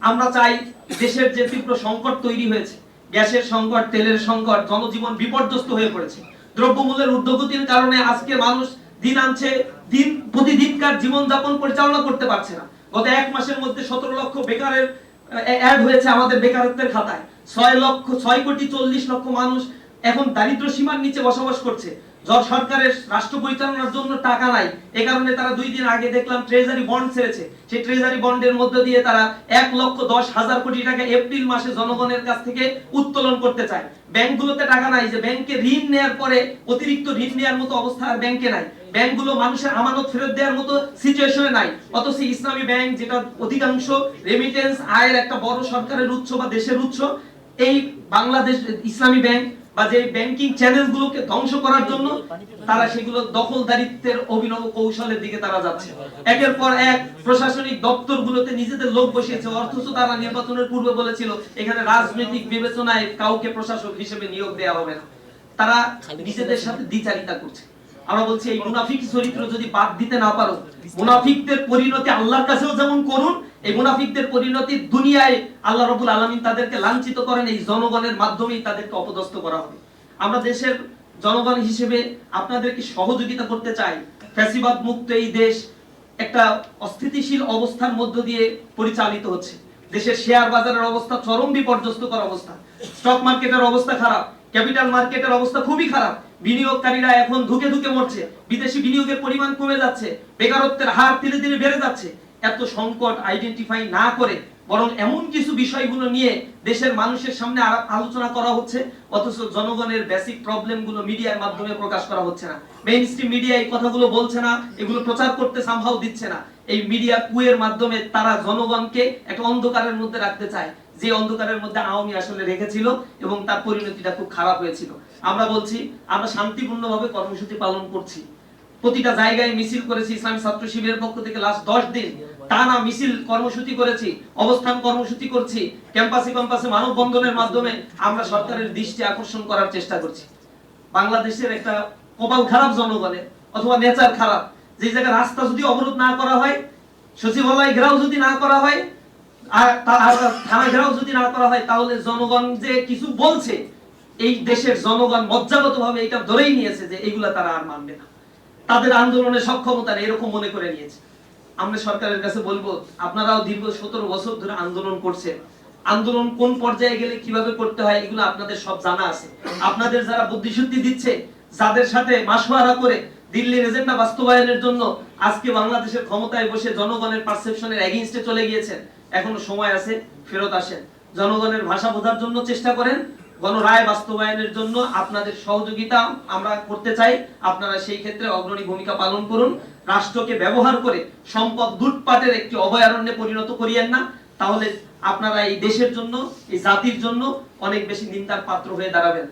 আমরা চাই দেশের যে তীব্র সংকট তৈরি হয়েছে, গ্যাসের সংকট, তেলের সংকট, জনজীবন বিপর্যস্ত হয়ে পড়েছে, দ্রব্যমূল্যের ঊর্ধ্বগতির কারণে আজকে মানুষ দিন আনছে দিন প্রতিদিনকার জীবনযাপন পরিচালনা করতে পারছে না। গত এক মাসের মধ্যে 17 লক্ষ বেকারের অ্যাড হয়েছে আমাদের বেকারত্বের খাতায়। 6,40,00,000 মানুষ এখন দারিদ্র সীমার নিচে বসবাস করছে। সরকারের রাষ্ট্র পরিচালনার জন্য টাকা নাই, এ কারণে তারা 2 দিন আগে দেখলাম ট্রেজারি বন্ড ছেড়েছে। সেই ট্রেজারি বন্ডের মধ্য দিয়ে তারা 1,10,000 কোটি টাকা এপ্রিল মাসে জনগণের কাছ থেকে উত্তোলন করতে চায়। ব্যাংকগুলোতে টাকা নাই, যে ব্যাংকে ঋণ নেওয়ার পরে অতিরিক্ত ঋণ নেওয়ার মতো অবস্থা আর ব্যাংকে নাই। ব্যাংকগুলো মানুষের আমানত ফেরত দেওয়ার মতো সিচুয়েশনে নাই। অথচ ইসলামী ব্যাংক, যেটা অধিকাংশ রেমিটেন্স আয়ের একটা বড় সরকারের উৎস বা দেশের উৎস, এই বাংলাদেশ ইসলামী ব্যাংক বা যে ব্যাংকিং চ্যানেলগুলোকে ধ্বংস করার জন্য তারা সেগুলো দখলদারিত্বের অভিনব কৌশলের দিকে তারা যাচ্ছে। একের পর এক প্রশাসনিক দপ্তরগুলোতে নিজেদের লোক বসিয়েছে, অথচ তারা নির্বাচনের পূর্বে বলেছিল এখানে রাজনৈতিক বিবেচনায় কাউকে প্রশাসক হিসেবে নিয়োগ দেওয়া হবে না। তারা নিজেদের সাথে দ্বিচারিতা করছে। আমরা বলছি এই মুনাফিক চরিত্র যদি বাদ দিতে না পারো, মুনাফিকদের পরিণতি আল্লাহর কাছেও যেমন করুন, এই মুনাফিকদের পরিণতি দুনিয়ায় আল্লাহ রাব্বুল আলামিন তাদেরকে লাঞ্ছিত করেন, এই জনগণের মাধ্যমেই তাদেরকে অপদস্থ করা হবে। আমরা দেশের জনগণ হিসেবে আপনাদেরকে সহযোগিতা করতে চাই। ফ্যাসিবাদ মুক্ত এই দেশ একটা অস্থিতিশীল অবস্থার মধ্য দিয়ে পরিচালিত হচ্ছে। দেশের শেয়ার বাজারের অবস্থা চরম বিপর্যস্তকর অবস্থা, স্টক মার্কেটের অবস্থা খারাপ, ক্যাপিটাল মার্কেটের অবস্থা খুবই খারাপ। বিনিয়োগকারীরা এখন ধুকে ধুকে মরছে, বিদেশি বিনিয়োগের পরিমাণ কমে যাচ্ছে, বেকারত্বের হার ধীরে ধীরে বেড়ে যাচ্ছে। এত সংকট আইডেন্টিফাই না করে বরং এমন কিছু বিষয়গুলো নিয়ে দেশের মানুষের সামনে আলোচনা করা হচ্ছে, অথচ জনগণের বেসিক প্রবলেমগুলো মিডিয়ার মাধ্যমে প্রকাশ করা হচ্ছে না। মেইনস্ট্রিম মিডিয়া এই কথাগুলো বলছে না, এগুলো প্রচার করতে সামহাও দিচ্ছে না। এই মিডিয়া কুয়ের মাধ্যমে তারা জনগণকে একটা অন্ধকারের মধ্যে রাখতে চায়, যে অন্ধকারের মধ্যে আওয়ামী আসলে রেখেছিল এবং তার পরিণতিটা খুব খারাপ হয়েছিল। আমরা বলছি আমরা শান্তিপূর্ণভাবে কর্মসূচি পালন করছি, প্রতিটা জায়গায় মিছিল করেছি। ইসলামী ছাত্র শিবিরের পক্ষ থেকে লাস্ট 10 দিন টানা মিছিল কর্মসূচি করেছি, অবস্থান কর্মসূচি করছি, ক্যাম্পাসে ক্যাম্পাসে মানববন্ধনের মাধ্যমে আমরা সরকারের দৃষ্টি আকর্ষণ করার চেষ্টা করছি। বাংলাদেশের একটা কপাল খারাপ জনগণের, অথবা নেচার খারাপ, যে জায়গায় রাস্তা যদি অবরোধ না করা হয়, সচিবালয় ঘেরাও যদি না করা হয়, আর থানা ঘেরাও যদি না করা হয়, তাহলে জনগণ যে কিছু বলছে, এই দেশের জনগণ মজ্জাগতভাবে এটা ধরেই নিয়েছে যে এগুলা তারা আর মানবে না, তাদের আন্দোলনের সক্ষমতা নেই, এরকম মনে করে নিয়েছে। আমরা সরকারের কাছে বলবো, আপনারাও দীর্ঘ 17 বছর ধরে আন্দোলন করছেন, আন্দোলন কোন পর্যায়ে গেলে কিভাবে করতে হয় এগুলো আপনাদের সব জানা আছে। আপনাদের যারা বুদ্ধিশুদ্ধি দিচ্ছে, যাদের সাথে মাসওয়ারা করে দিল্লির এজেন্ডা বাস্তবায়নের জন্য আজকে বাংলাদেশের ক্ষমতায় বসে জনগণের পারসেপশনের এগেইনস্টে চলে গিয়েছেন, এখনো সময় আছে, ফেরত আসেন, জনগণের ভাষা বোঝার জন্য চেষ্টা করেন, গণরায় বাস্তবায়নের জন্য আপনাদের সহযোগিতা আমরা করতে চাই। আপনারা সেই ক্ষেত্রে অগ্রণী ভূমিকা পালন করুন। রাষ্ট্রকে ব্যবহার করে সম্পদ লুটপাটের একটি অভয়ারণ্যে পরিণত করিয়েন না, তাহলে আপনারা এই দেশের জন্য, এই জাতির জন্য অনেক বেশি নিন্দার পাত্র হয়ে দাঁড়াবেন।